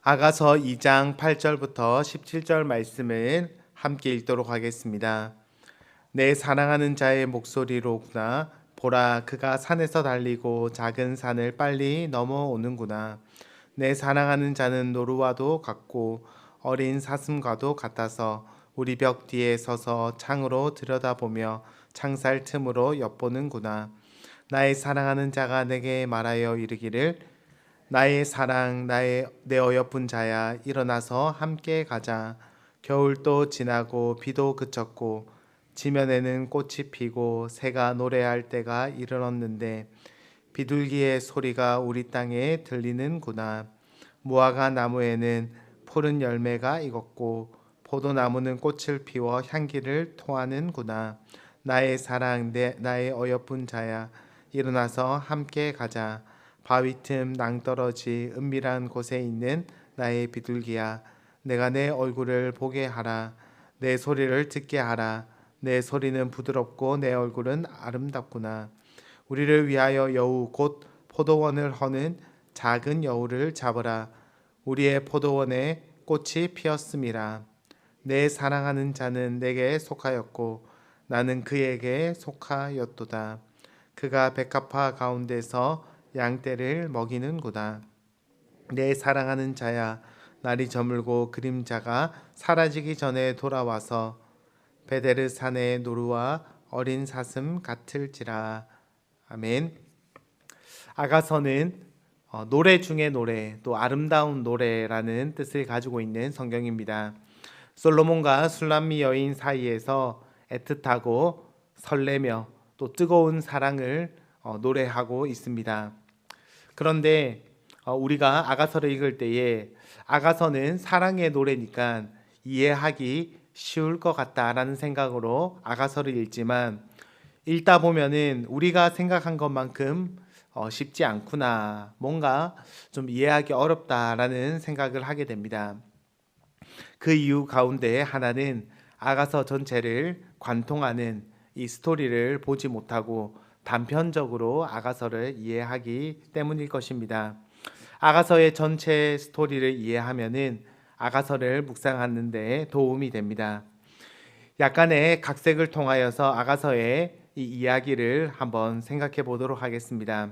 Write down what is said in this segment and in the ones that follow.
아가서 2장 8절부터 17절 말씀을 함께 읽도록 하겠습니다. 내 사랑하는 자의 목소리로구나. 보라, 그가 산에서 달리고 작은 산을 빨리 넘어오는구나. 내 사랑하는 자는 노루와도 같고 어린 사슴과도 같아서 우리 벽 뒤에 서서 창으로 들여다보며 창살 틈으로 엿보는구나. 나의 사랑하는 자가 내게 말하여 이르기를, 나의 사랑, 내 어여쁜 자야, 일어나서 함께 가자. 겨울도 지나고 비도 그쳤고 지면에는 꽃이 피고 새가 노래할 때가 이르렀는데 비둘기의 소리가 우리 땅에 들리는구나. 무화과 나무에는 푸른 열매가 익었고 포도나무는 꽃을 피워 향기를 토하는구나. 나의 사랑, 나의 어여쁜 자야, 일어나서 함께 가자. 바위 틈 낭떠러지 은밀한 곳에 있는 나의 비둘기야, 내가 내 얼굴을 보게 하라. 내 소리를 듣게 하라. 내 소리는 부드럽고 내 얼굴은 아름답구나. 우리를 위하여 여우 곧 포도원을 허는 작은 여우를 잡으라. 우리의 포도원에 꽃이 피었음이라. 내 사랑하는 자는 내게 속하였고 나는 그에게 속하였도다. 그가 백합화 가운데서 양떼를 먹이는구나. 내 사랑하는 자야, 날이 저물고 그림자가 사라지기 전에 돌아와서 베데르 산의 노루와 어린 사슴 같을지라. 아멘. 아가서는 노래 중의 노래, 또 아름다운 노래라는 뜻을 가지고 있는 성경입니다. 솔로몬과 술람미 여인 사이에서 애틋하고 설레며 또 뜨거운 사랑을 노래하고 있습니다. 그런데 우리가 아가서를 읽을 때에 아가서는 사랑의 노래니까 이해하기 쉬울 것 같다라는 생각으로 아가서를 읽지만, 읽다 보면은 우리가 생각한 것만큼 쉽지 않구나, 뭔가 좀 이해하기 어렵다라는 생각을 하게 됩니다. 그 이유 가운데 하나는 아가서 전체를 관통하는 이 스토리를 보지 못하고 단편적으로 아가서를 이해하기 때문일 것입니다. 아가서의 전체 스토리를 이해하면은 아가서를 묵상하는 데 도움이 됩니다. 약간의 각색을 통하여서 아가서의 이 이야기를 한번 생각해 보도록 하겠습니다.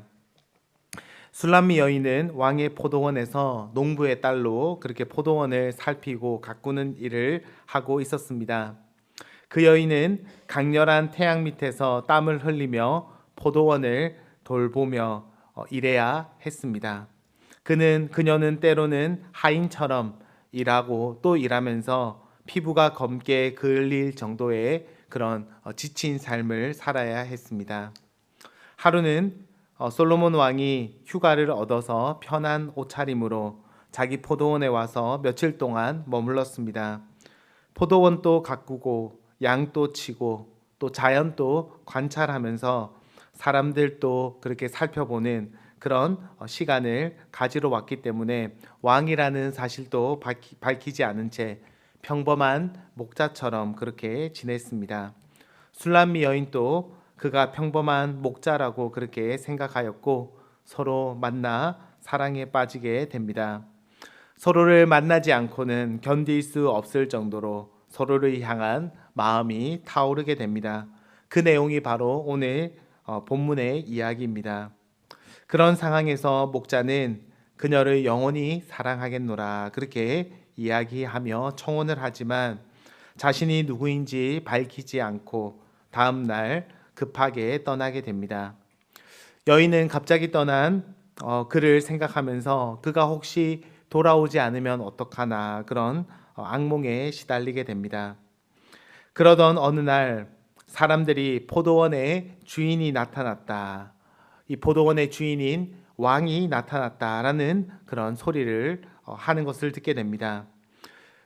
술람미 여인은 왕의 포도원에서 농부의 딸로 그렇게 포도원을 살피고 가꾸는 일을 하고 있었습니다. 그 여인은 강렬한 태양 밑에서 땀을 흘리며 포도원을 돌보며 일해야 했습니다. 그녀는 때로는 하인처럼 일하고 또 일하면서 피부가 검게 그을릴 정도의 그런 지친 삶을 살아야 했습니다. 하루는 솔로몬 왕이 휴가를 얻어서 편한 옷차림으로 자기 포도원에 와서 며칠 동안 머물렀습니다. 포도원도 가꾸고 양도 치고 또 자연도 관찰하면서 사람들도 그렇게 살펴보는 그런 시간을 가지러 왔기 때문에 왕이라는 사실도 밝히지 않은 채 평범한 목자처럼 그렇게 지냈습니다. 술람미 여인도 그가 평범한 목자라고 그렇게 생각하였고 서로 만나 사랑에 빠지게 됩니다. 서로를 만나지 않고는 견딜 수 없을 정도로 서로를 향한 마음이 타오르게 됩니다. 그 내용이 바로 오늘 본문의 이야기입니다. 그런 상황에서 목자는 그녀를 영원히 사랑하겠노라 그렇게 이야기하며 청혼을 하지만 자신이 누구인지 밝히지 않고 다음 날 급하게 떠나게 됩니다. 여인은 갑자기 떠난 그를 생각하면서 그가 혹시 돌아오지 않으면 어떡하나 그런 악몽에 시달리게 됩니다. 그러던 어느 날 사람들이 포도원에 주인이 나타났다, 이 포도원의 주인인 왕이 나타났다라는 그런 소리를 하는 것을 듣게 됩니다.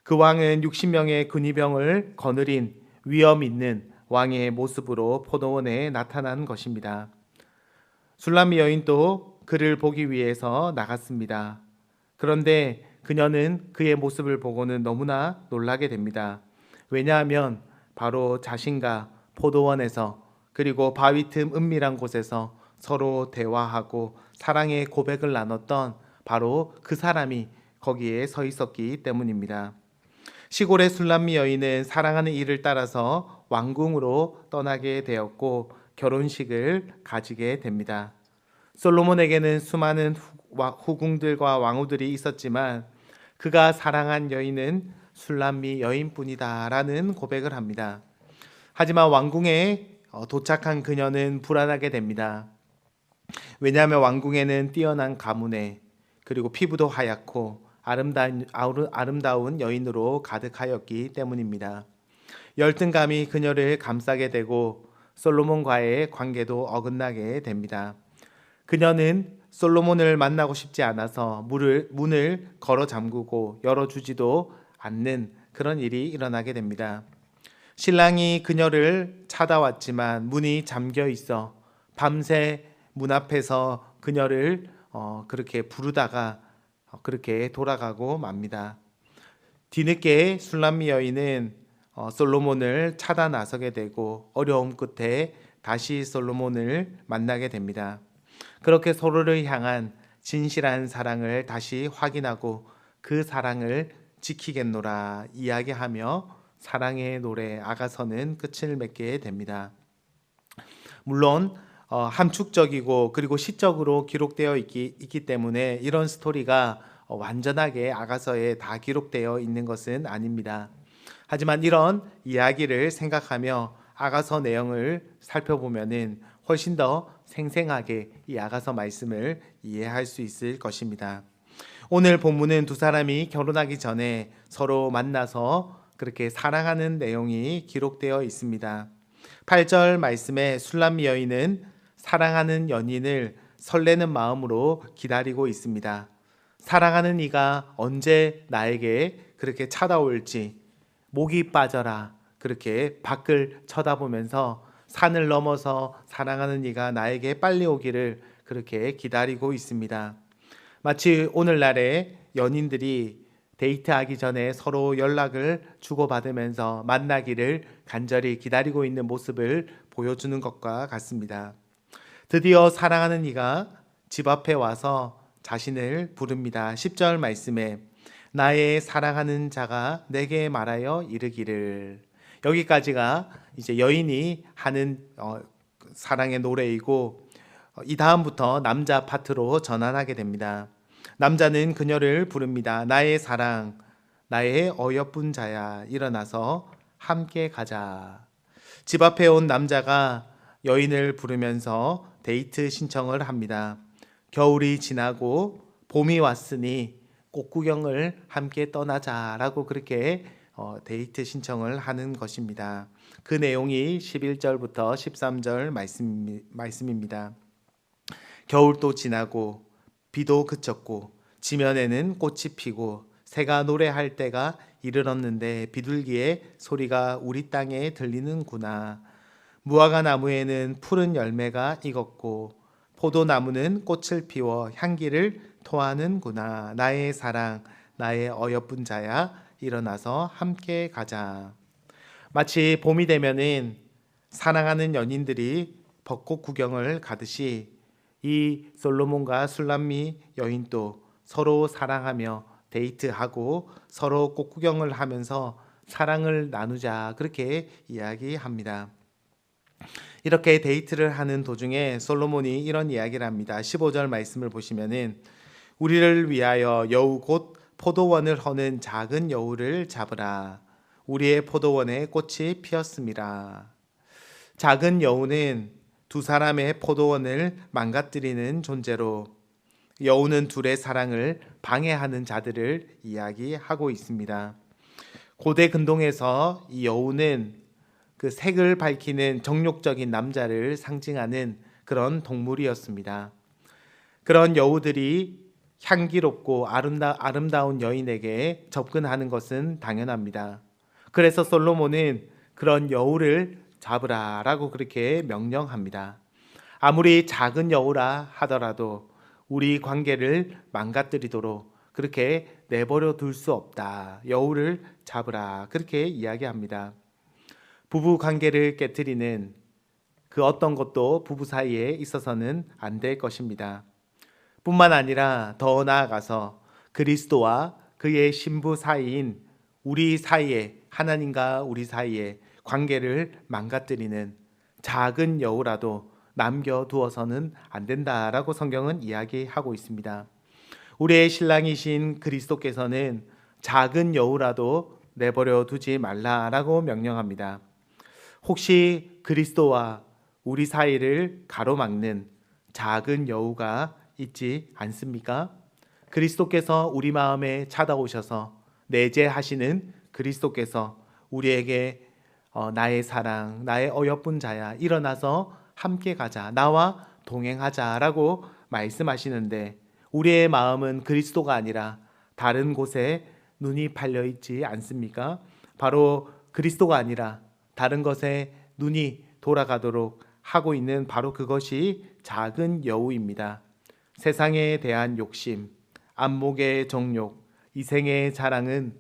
그 왕은 60명의 근위병을 거느린 위엄 있는 왕의 모습으로 포도원에 나타난 것입니다. 술람미 여인도 그를 보기 위해서 나갔습니다. 그런데 그녀는 그의 모습을 보고는 너무나 놀라게 됩니다. 왜냐하면 바로 자신과 포도원에서 그리고 바위 틈 은밀한 곳에서 서로 대화하고 사랑의 고백을 나눴던 바로 그 사람이 거기에 서 있었기 때문입니다. 시골의 술람미 여인은 사랑하는 이를 따라서 왕궁으로 떠나게 되었고 결혼식을 가지게 됩니다. 솔로몬에게는 수많은 후궁들과 왕후들이 있었지만 그가 사랑한 여인은 술람미 여인뿐이다라는 고백을 합니다. 하지만 왕궁에 도착한 그녀는 불안하게 됩니다. 왜냐하면 왕궁에는 뛰어난 가문에 그리고 피부도 하얗고 아름다운 여인으로 가득하였기 때문입니다. 열등감이 그녀를 감싸게 되고 솔로몬과의 관계도 어긋나게 됩니다. 그녀는 솔로몬을 만나고 싶지 않아서 문을 걸어 잠그고 열어주지도 않는 그런 일이 일어나게 됩니다. 신랑이 그녀를 찾아왔지만 문이 잠겨 있어 밤새 문 앞에서 그녀를 그렇게 부르다가 그렇게 돌아가고 맙니다. 뒤늦게 술람미 여인은 솔로몬을 찾아 나서게 되고 어려움 끝에 다시 솔로몬을 만나게 됩니다. 그렇게 서로를 향한 진실한 사랑을 다시 확인하고 그 사랑을 지키겠노라 이야기하며 사랑의 노래 아가서는 끝을 맺게 됩니다. 물론 함축적이고 그리고 시적으로 기록되어 있기 때문에 이런 스토리가 완전하게 아가서에 다 기록되어 있는 것은 아닙니다. 하지만 이런 이야기를 생각하며 아가서 내용을 살펴보면은 훨씬 더 생생하게 이 아가서 말씀을 이해할 수 있을 것입니다. 오늘 본문은 두 사람이 결혼하기 전에 서로 만나서 그렇게 사랑하는 내용이 기록되어 있습니다. 8절 말씀에 술람미 여인은 사랑하는 연인을 설레는 마음으로 기다리고 있습니다. 사랑하는 이가 언제 나에게 그렇게 찾아올지 목이 빠져라 그렇게 밖을 쳐다보면서 산을 넘어서 사랑하는 이가 나에게 빨리 오기를 그렇게 기다리고 있습니다. 마치 오늘날의 연인들이 데이트하기 전에 서로 연락을 주고받으면서 만나기를 간절히 기다리고 있는 모습을 보여주는 것과 같습니다. 드디어 사랑하는 이가 집 앞에 와서 자신을 부릅니다. 10절 말씀에 나의 사랑하는 자가 내게 말하여 이르기를. 여기까지가 이제 여인이 하는 사랑의 노래이고 이 다음부터 남자 파트로 전환하게 됩니다. 남자는 그녀를 부릅니다. 나의 사랑, 나의 어여쁜 자야, 일어나서 함께 가자. 집 앞에 온 남자가 여인을 부르면서 데이트 신청을 합니다. 겨울이 지나고 봄이 왔으니 꽃구경을 함께 떠나자라고 그렇게 데이트 신청을 하는 것입니다. 그 내용이 11절부터 13절 말씀입니다. 겨울도 지나고 비도 그쳤고 지면에는 꽃이 피고 새가 노래할 때가 이르렀는데 비둘기의 소리가 우리 땅에 들리는구나. 무화과 나무에는 푸른 열매가 익었고 포도나무는 꽃을 피워 향기를 토하는구나. 나의 사랑, 나의 어여쁜 자야, 일어나서 함께 가자. 마치 봄이 되면은 사랑하는 연인들이 벚꽃 구경을 가듯이 이 솔로몬과 술람미 여인도 서로 사랑하며 데이트하고 서로 꽃구경을 하면서 사랑을 나누자 그렇게 이야기합니다. 이렇게 데이트를 하는 도중에 솔로몬이 이런 이야기를 합니다. 15절 말씀을 보시면은 우리를 위하여 여우 곧 포도원을 허는 작은 여우를 잡으라. 우리의 포도원에 꽃이 피었습니다. 작은 여우는 두 사람의 포도원을 망가뜨리는 존재로 여우는 둘의 사랑을 방해하는 자들을 이야기하고 있습니다. 고대 근동에서 이 여우는 그 색을 밝히는 정욕적인 남자를 상징하는 그런 동물이었습니다. 그런 여우들이 향기롭고 아름다운 여인에게 접근하는 것은 당연합니다. 그래서 솔로몬은 그런 여우를 잡으라라고 그렇게 명령합니다. 아무리 작은 여우라 하더라도 우리 관계를 망가뜨리도록 그렇게 내버려 둘 수 없다. 여우를 잡으라 그렇게 이야기합니다. 부부 관계를 깨뜨리는 그 어떤 것도 부부 사이에 있어서는 안 될 것입니다. 뿐만 아니라 더 나아가서 그리스도와 그의 신부 사이인 우리 사이에, 하나님과 우리 사이에 관계를 망가뜨리는 작은 여우라도 남겨두어서는 안 된다라고 성경은 이야기하고 있습니다. 우리의 신랑이신 그리스도께서는 작은 여우라도 내버려 두지 말라라고 명령합니다. 혹시 그리스도와 우리 사이를 가로막는 작은 여우가 있지 않습니까? 그리스도께서 우리 마음에 찾아오셔서 내재하시는 그리스도께서 우리에게 나의 사랑, 나의 어여쁜 자야, 일어나서 함께 가자, 나와 동행하자라고 말씀하시는데 우리의 마음은 그리스도가 아니라 다른 곳에 눈이 팔려 있지 않습니까? 바로 그리스도가 아니라 다른 것에 눈이 돌아가도록 하고 있는 바로 그것이 작은 여우입니다. 세상에 대한 욕심, 안목의 정욕, 이생의 자랑은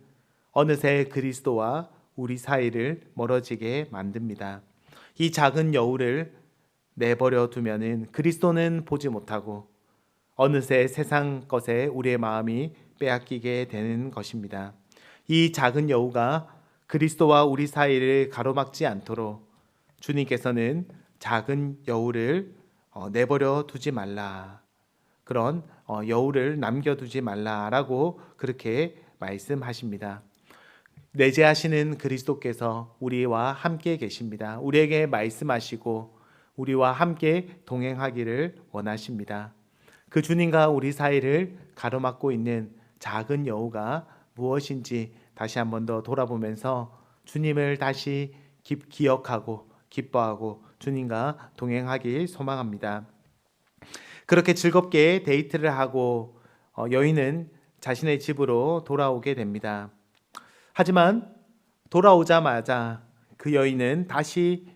어느새 그리스도와 우리 사이를 멀어지게 만듭니다. 이 작은 여우를 내버려 두면은 그리스도는 보지 못하고 어느새 세상 것에 우리의 마음이 빼앗기게 되는 것입니다. 이 작은 여우가 그리스도와 우리 사이를 가로막지 않도록 주님께서는 작은 여우를 내버려 두지 말라, 그런 여우를 남겨두지 말라라고 그렇게 말씀하십니다. 내재하시는 그리스도께서 우리와 함께 계십니다. 우리에게 말씀하시고 우리와 함께 동행하기를 원하십니다. 그 주님과 우리 사이를 가로막고 있는 작은 여우가 무엇인지 다시 한 번 더 돌아보면서 주님을 다시 기억하고 기뻐하고 주님과 동행하길 소망합니다. 그렇게 즐겁게 데이트를 하고 여인은 자신의 집으로 돌아오게 됩니다. 하지만 돌아오자마자 그 여인은 다시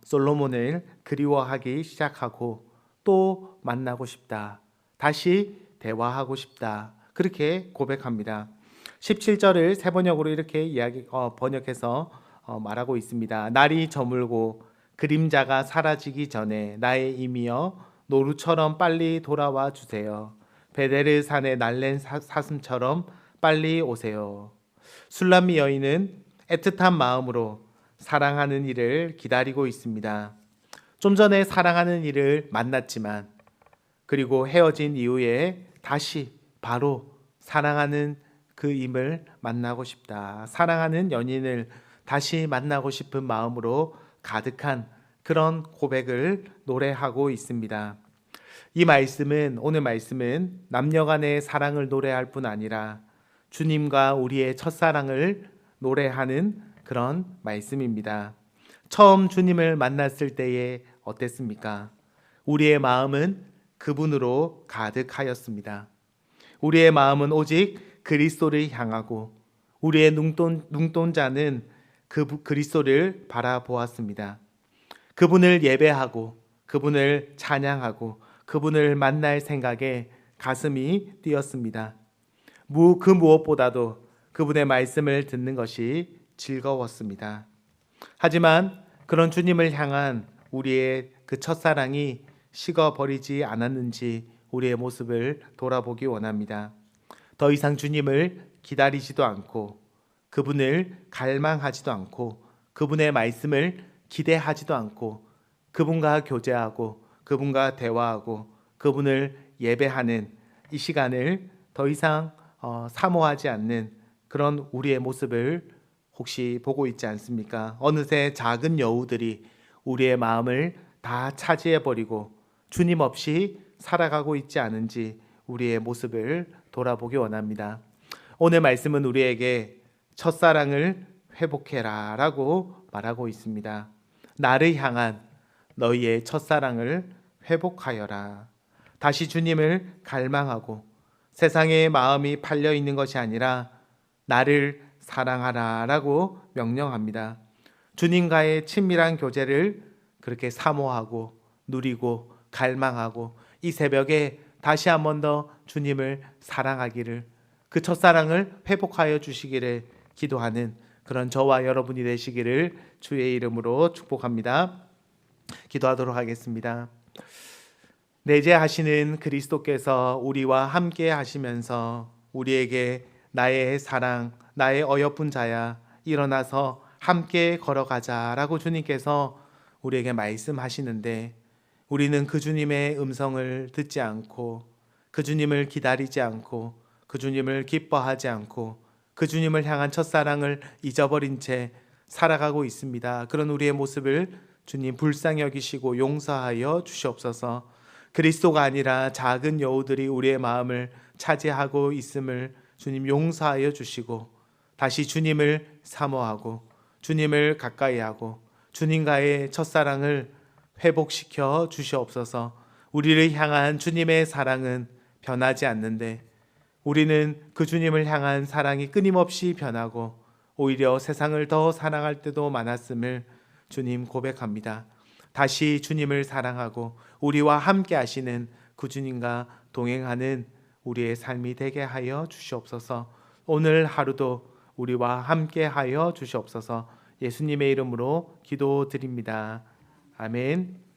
솔로몬을 그리워하기 시작하고 또 만나고 싶다, 다시 대화하고 싶다, 그렇게 고백합니다. 17절을 세 번역으로 이렇게 번역해서 말하고 있습니다. 날이 저물고 그림자가 사라지기 전에 나의 임이여 노루처럼 빨리 돌아와 주세요. 베데르 산에 날랜 사슴처럼 빨리 오세요. 술람미 여인은 애틋한 마음으로 사랑하는 이를 기다리고 있습니다. 좀 전에 사랑하는 이를 만났지만 그리고 헤어진 이후에 다시 바로 사랑하는 그 임을 만나고 싶다, 사랑하는 연인을 다시 만나고 싶은 마음으로 가득한 그런 고백을 노래하고 있습니다. 이 말씀은, 오늘 말씀은 남녀 간의 사랑을 노래할 뿐 아니라 주님과 우리의 첫사랑을 노래하는 그런 말씀입니다. 처음 주님을 만났을 때에 어땠습니까? 우리의 마음은 그분으로 가득하였습니다. 우리의 마음은 오직 그리스도를 향하고 우리의 눈동자는 그 그리스도를 바라보았습니다. 그분을 예배하고 그분을 찬양하고 그분을 만날 생각에 가슴이 뛰었습니다. 그 무엇보다도 그분의 말씀을 듣는 것이 즐거웠습니다. 하지만 그런 주님을 향한 우리의 그 첫사랑이 식어버리지 않았는지 우리의 모습을 돌아보기 원합니다. 더 이상 주님을 기다리지도 않고 그분을 갈망하지도 않고 그분의 말씀을 기대하지도 않고 그분과 교제하고 그분과 대화하고 그분을 예배하는 이 시간을 더 이상 사모하지 않는 그런 우리의 모습을 혹시 보고 있지 않습니까? 어느새 작은 여우들이 우리의 마음을 다 차지해버리고 주님 없이 살아가고 있지 않은지 우리의 모습을 돌아보기 원합니다. 오늘 말씀은 우리에게 첫사랑을 회복해라 라고 말하고 있습니다. 나를 향한 너희의 첫사랑을 회복하여라. 다시 주님을 갈망하고 세상에 마음이 팔려 있는 것이 아니라 나를 사랑하라 라고 명령합니다. 주님과의 친밀한 교제를 그렇게 사모하고 누리고 갈망하고 이 새벽에 다시 한 번 더 주님을 사랑하기를, 그 첫사랑을 회복하여 주시기를 기도하는 그런 저와 여러분이 되시기를 주의 이름으로 축복합니다. 기도하도록 하겠습니다. 내재하시는 그리스도께서 우리와 함께 하시면서 우리에게 나의 사랑, 나의 어여쁜 자야, 일어나서 함께 걸어가자라고 주님께서 우리에게 말씀하시는데, 우리는 그 주님의 음성을 듣지 않고, 그 주님을 기다리지 않고, 그 주님을 기뻐하지 않고, 그 주님을 향한 첫사랑을 잊어버린 채 살아가고 있습니다. 그런 우리의 모습을 주님 불쌍히 여기시고 용서하여 주시옵소서. 그리스도가 아니라 작은 여우들이 우리의 마음을 차지하고 있음을 주님 용서하여 주시고, 다시 주님을 사모하고 주님을 가까이하고 주님과의 첫사랑을 회복시켜 주시옵소서. 우리를 향한 주님의 사랑은 변하지 않는데, 우리는 그 주님을 향한 사랑이 끊임없이 변하고 오히려 세상을 더 사랑할 때도 많았음을 주님 고백합니다. 다시 주님을 사랑하고 우리와 함께 하시는 그 주님과 동행하는 우리의 삶이 되게 하여 주시옵소서. 오늘 하루도 우리와 함께 하여 주시옵소서. 예수님의 이름으로 기도드립니다. 아멘.